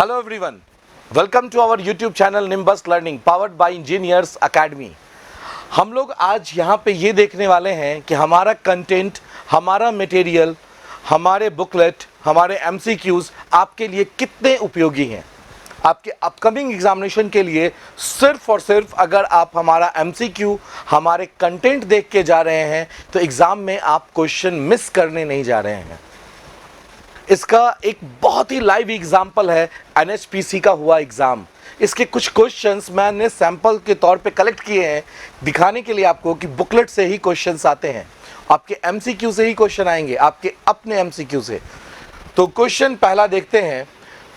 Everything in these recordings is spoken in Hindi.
Hello everyone, welcome to our YouTube channel Nimbus Learning powered by Engineers Academy। हम लोग आज यहाँ पे ये देखने वाले हैं कि हमारा कंटेंट, हमारा मटेरियल, हमारे बुकलेट, हमारे MCQs आपके लिए कितने उपयोगी हैं। आपके अपकमिंग एग्जामिनेशन के लिए सिर्फ और सिर्फ अगर आप हमारा MCQ, हमारे कंटेंट देख के जा रहे हैं तो एग्ज़ाम में आप क्वेश्चन मिस करने नहीं जा रहे हैं। इसका एक बहुत ही लाइव एग्जाम्पल है NHPC का हुआ एग्ज़ाम। इसके कुछ क्वेश्चंस मैंने सैंपल के तौर पे कलेक्ट किए हैं दिखाने के लिए आपको कि बुकलेट से ही क्वेश्चंस आते हैं, आपके MCQ से ही क्वेश्चन आएंगे, आपके अपने MCQ से। तो क्वेश्चन पहला देखते हैं,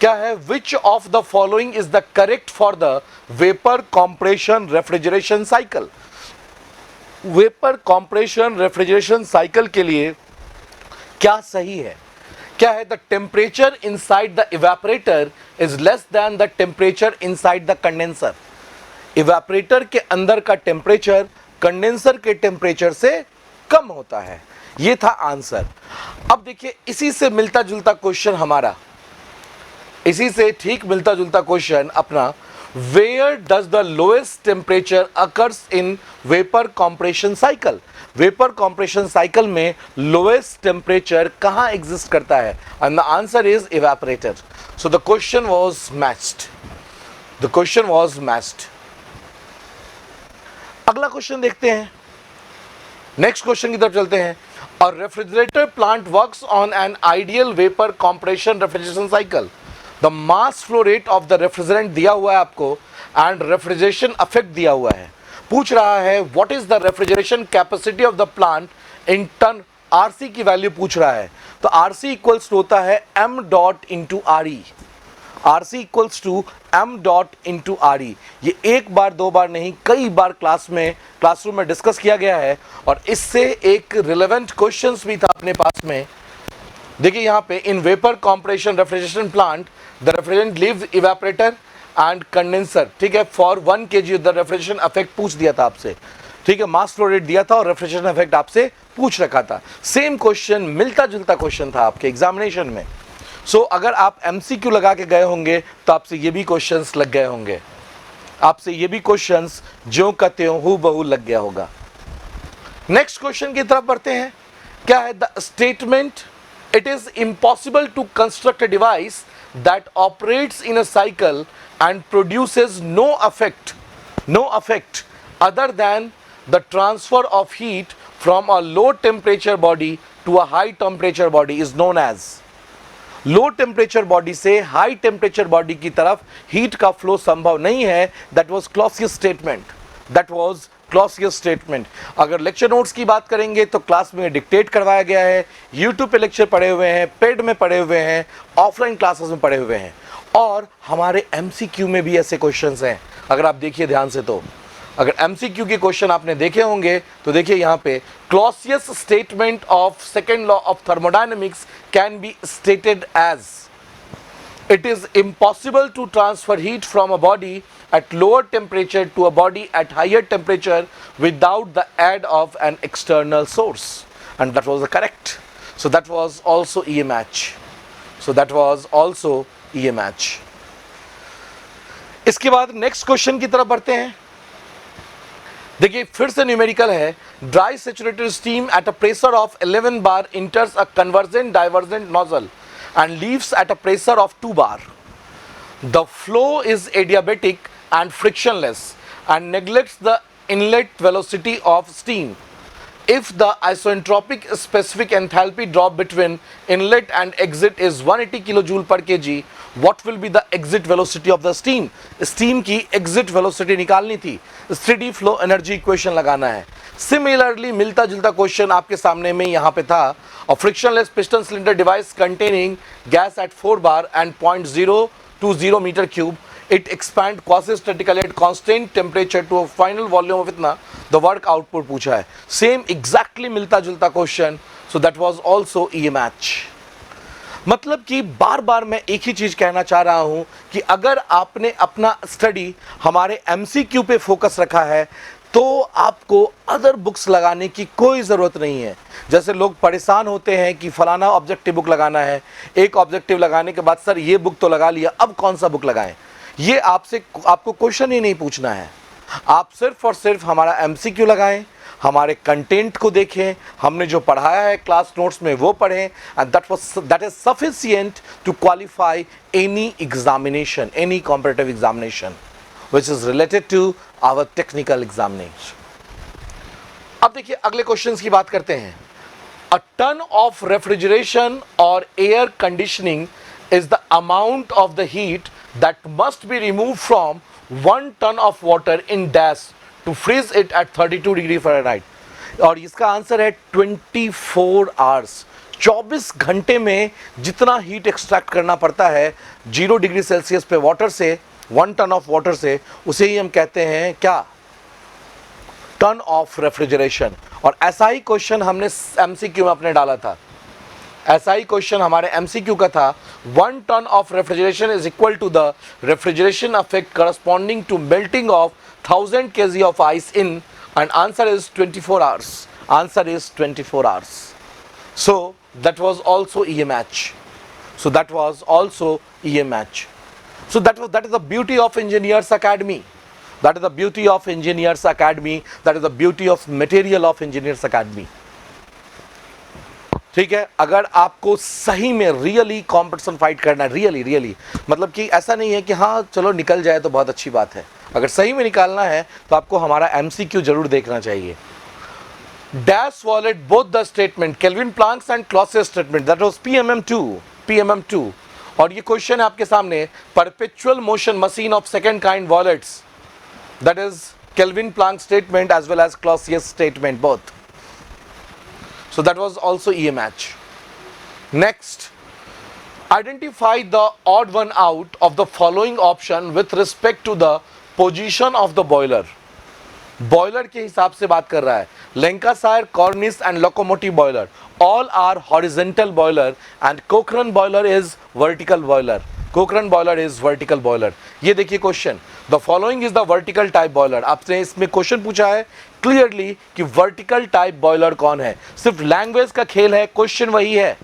क्या है, विच of the following is the correct for the vapour compression refrigeration cycle. Vapour compression refrigeration cycle के लिए क्या सही है? क्या है? The temperature inside the evaporator is less than the temperature inside the condenser. Evaporator के अंदर का टेम्परेचर कंडेंसर के टेम्परेचर से कम होता है। ये था आंसर। अब देखिए, इसी से मिलता जुलता क्वेश्चन हमारा, इसी से ठीक मिलता जुलता क्वेश्चन अपना, where does the lowest temperature occurs in vapour compression cycle. Vapour compression cycle में लोएस्ट टेम्परेचर कहाँ एग्जिस्ट करता है? And the answer is evaporator. So the question was matched, the question was matched. अगला क्वेश्चन देखते हैं, नेक्स्ट क्वेश्चन की तरफ चलते हैं। A refrigerator plant works on an ideal vapour compression refrigeration cycle. The mass flow rate of the refrigerant दिया हुआ है आपको एंड रेफ्रिजरेशन इफेक्ट दिया हुआ है। पूछ रहा है what is the refrigeration capacity of the plant in ton. RC की वैल्यू पूछ रहा है, तो आरसी इक्वल्स टू होता है m dot into R E. RC equals to m dot into R E. ये एक बार दो बार नहीं, कई बार क्लासरूम में डिस्कस किया गया है और इससे एक रिलेवेंट क्वेश्चंस भी था अपने पास में। देखिए यहाँ पे, इन vapour compression refrigeration plant the refrigerant leaves evaporator and condenser. ठीक है, for 1 kg the refrigeration effect पूछ दिया था आपसे। ठीक है, मास फ्लो रेट दिया था और रेफ्रिजरेशन इफेक्ट आपसे पूछ रखा था। सेम क्वेश्चन, मिलता जुलता क्वेश्चन था आपके एग्जामिनेशन में। सो अगर आप MCQ लगा के गए होंगे तो आपसे ये भी क्वेश्चंस लग गए होंगे, आपसे ये भी क्वेश्चंस ज्यों का त्यों हूबहू लग गया होगा। नेक्स्ट क्वेश्चन की तरफ बढ़ते हैं। क्या है? The statement, it is impossible to construct a device that operates in a cycle and produces no effect other than the transfer of heat from a low temperature body to a high temperature body is known as। Low temperature body से हाई टेम्परेचर बॉडी की तरफ हीट का फ्लो संभव नहीं है। That was Clausius statement, that was Clausius statement. अगर लेक्चर नोट्स की बात करेंगे तो क्लास में डिक्टेट करवाया गया है, यूट्यूब पे लेक्चर पढ़े हुए हैं, पेड में पढ़े हुए हैं, ऑफलाइन क्लासेस में पढ़े हुए हैं और हमारे MCQ में भी ऐसे क्वेश्चंस हैं। अगर आप देखिए ध्यान से, तो अगर MCQ के क्वेश्चन आपने देखे होंगे तो देखिए यहाँ पे, Clausius statement of second law of thermodynamics can be stated as, it is impossible to transfer heat from a body at lower temperature to a body at higher temperature without the aid of an external source, and that was the correct. So that was also EA match. So that was also EA match. इसके बाद नेक्स्ट क्वेश्चन की तरफ बढ़ते हैं। देखिए फिर से न्यूमेरिकल है। Dry saturated steam at a pressure of 11 bar enters a convergent divergent nozzle and leaves at a pressure of 2 bar. The flow is adiabatic and frictionless and neglects the inlet velocity of steam. If the isentropic specific enthalpy drop between inlet and exit is 180 kJ per kg, what will be the exit velocity of the steam? Steam की exit velocity निकालनी थी, steady flow energy equation लगाना है। Similarly, मिलता जुलता क्वेश्चन आपके सामने में यहाँ पे था। A frictionless piston cylinder device containing gas at 4 bar and 0.020 meter cube, it expand quasi-statically at constant temperature to a final volume of इतना, the work output पूछा है। Same exactly मिलता जुलता question, so that was also EA match। मतलब कि बार बार मैं एक ही चीज कहना चाह रहा हूं कि अगर आपने अपना स्टडी हमारे MCQ पे फोकस रखा है तो आपको अदर बुक्स लगाने की कोई ज़रूरत नहीं है। जैसे लोग परेशान होते हैं कि फलाना ऑब्जेक्टिव बुक लगाना है, एक ऑब्जेक्टिव लगाने के बाद सर ये बुक तो लगा लिया, अब कौन सा बुक लगाएं। ये आपको क्वेश्चन ही नहीं पूछना है। आप सिर्फ और सिर्फ हमारा एमसीक्यू लगाएं, हमारे कंटेंट को देखें, हमने जो पढ़ाया है क्लास नोट्स में वो पढ़ें, and that is sufficient to qualify any examination, any competitive examination which is related to our technical examination. अब देखिए अगले क्वेश्चंस की बात करते हैं। A ton of refrigeration or air conditioning is the amount of the heat that must be removed from 1 ton of water in dash to freeze it at 32 degree Fahrenheit. और इसका आंसर है 24 hours। 24 घंटे में जितना हीट एक्सट्रैक्ट करना पड़ता है 0 डिग्री सेल्सियस पे वाटर से, 1 टन ऑफ वाटर से, उसे ही हम कहते हैं क्या, टन ऑफ रेफ्रिजरेशन। और ऐसा ही क्वेश्चन हमने एमसीक्यू में अपने डाला था, ऐसा ही क्वेश्चन हमारे एमसीक्यू का था। 1 ton of refrigeration is equal to the refrigeration effect corresponding to melting of 1000 kg of ice in, and answer is 24 hours. Answer is 24 hours. So that was also EA match. So that was also EA match. So that is the beauty of Engineers Academy. That is the beauty of Engineers Academy. That is the beauty of material of Engineers Academy. ठीक है, अगर आपको सही में रियली कॉम्पिटिशन फाइट करना है, रियली मतलब कि ऐसा नहीं है कि हाँ चलो निकल जाए तो बहुत अच्छी बात है, अगर सही में निकालना है तो आपको हमारा MCQ जरूर देखना चाहिए. Dash violate both the statement Kelvin Planck's and Clausius statement, that was PMM2. और ये क्वेश्चन है आपके सामने, perpetual motion machine of second kind violates, that is Kelvin Planck statement as well as Clausius statement both. So that was also EA match. Next, identify the odd one out of the following option with respect to the position of the boiler. Boiler के हिसाब से बात कर रहा है. Lancashire, Cornish and locomotive boiler all are horizontal boiler and Cochrane boiler is vertical boiler. Cochrane boiler is vertical boiler. ये देखिए question, the following is the vertical type boiler. आपसे इसमें क्वेश्चन पूछा है क्लियरली कि वर्टिकल टाइप बॉयलर कौन है. सिर्फ लैंग्वेज का खेल है, क्वेश्चन वही है,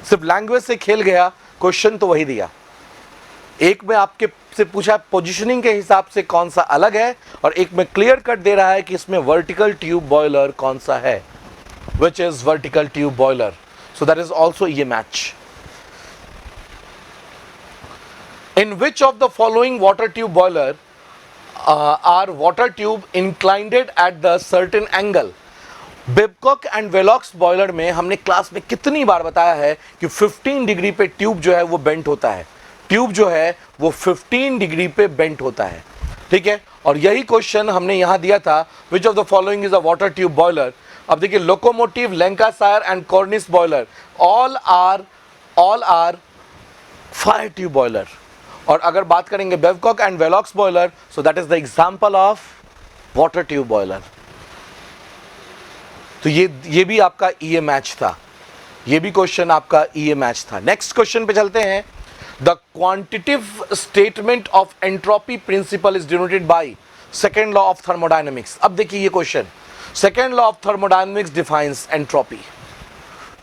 सिर्फ लैंग्वेज से खेल गया, क्वेश्चन तो वही दिया. एक में आपके से पूछा पोजीशनिंग के हिसाब से कौन सा अलग है, और एक में क्लियर कट दे रहा है कि इसमें वर्टिकल ट्यूब बॉयलर कौन सा है, which is vertical tube boiler. So that is also ये match. In which of the following water tube boiler are water tube inclined at the certain angle. Babcock and Velox boiler में हमने क्लास में कितनी बार बताया है कि 15 डिग्री पे ट्यूब जो है वो बेंट होता है, ट्यूब जो है वो 15 डिग्री पे बेंट होता है. ठीक है, और यही क्वेश्चन हमने यहाँ दिया था, which of the following is a water tube boiler. अब देखिए locomotive, Lancashire and Cornish boiler all are fire tube boiler. और अगर बात करेंगे Babcock and Wilcox boiler, so that is the example of water tube boiler. तो ये भी आपका ईए मैच था, ये भी क्वेश्चन आपका ईए मैच था. नेक्स्ट क्वेश्चन पे चलते हैं. The quantitative statement of entropy principle is denoted by second law of thermodynamics. अब देखिए ये question, second law of thermodynamics defines entropy.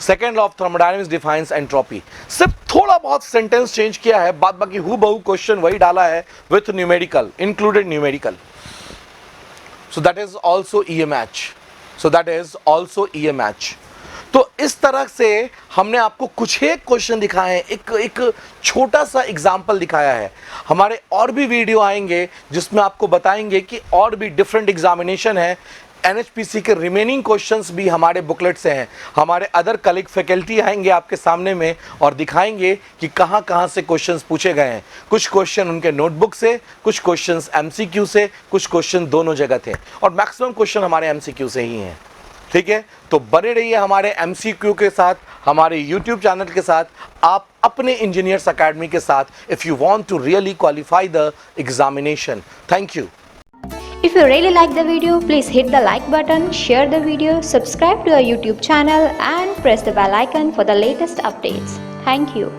Second law of thermodynamics defines entropy. सिर्फ थोड़ा बहुत सेंटेंस चेंज किया है, बाद बाकी हूबहू क्वेश्चन वही डाला है with numerical, included numerical. So that is also EA match. So that is also EA match. तो इस तरह से हमने आपको कुछ एक क्वेश्चन दिखाए हैं, एक छोटा सा एग्जाम्पल दिखाया है. हमारे और भी वीडियो आएंगे जिसमें आपको बताएंगे कि और भी डिफरेंट एग्जामिनेशन है. NHPC के रिमेनिंग क्वेश्चंस भी हमारे बुकलेट से हैं. हमारे अदर कलीग फैकल्टी आएंगे आपके सामने में और दिखाएंगे कि कहाँ कहाँ से क्वेश्चंस पूछे गए हैं. कुछ क्वेश्चन उनके नोटबुक से, कुछ क्वेश्चंस MCQ से, कुछ क्वेश्चन दोनों जगह थे, और मैक्सिमम क्वेश्चन हमारे MCQ से ही हैं. ठीक है, तो बने रहिए हमारे MCQ के साथ, हमारे YouTube चैनल के साथ, आप अपने इंजीनियर्स अकेडमी के साथ, if you want to really qualify the examination. Thank you. If you really like the video, please hit the like button, share the video, subscribe to our YouTube channel and press the bell icon for the latest updates. Thank you.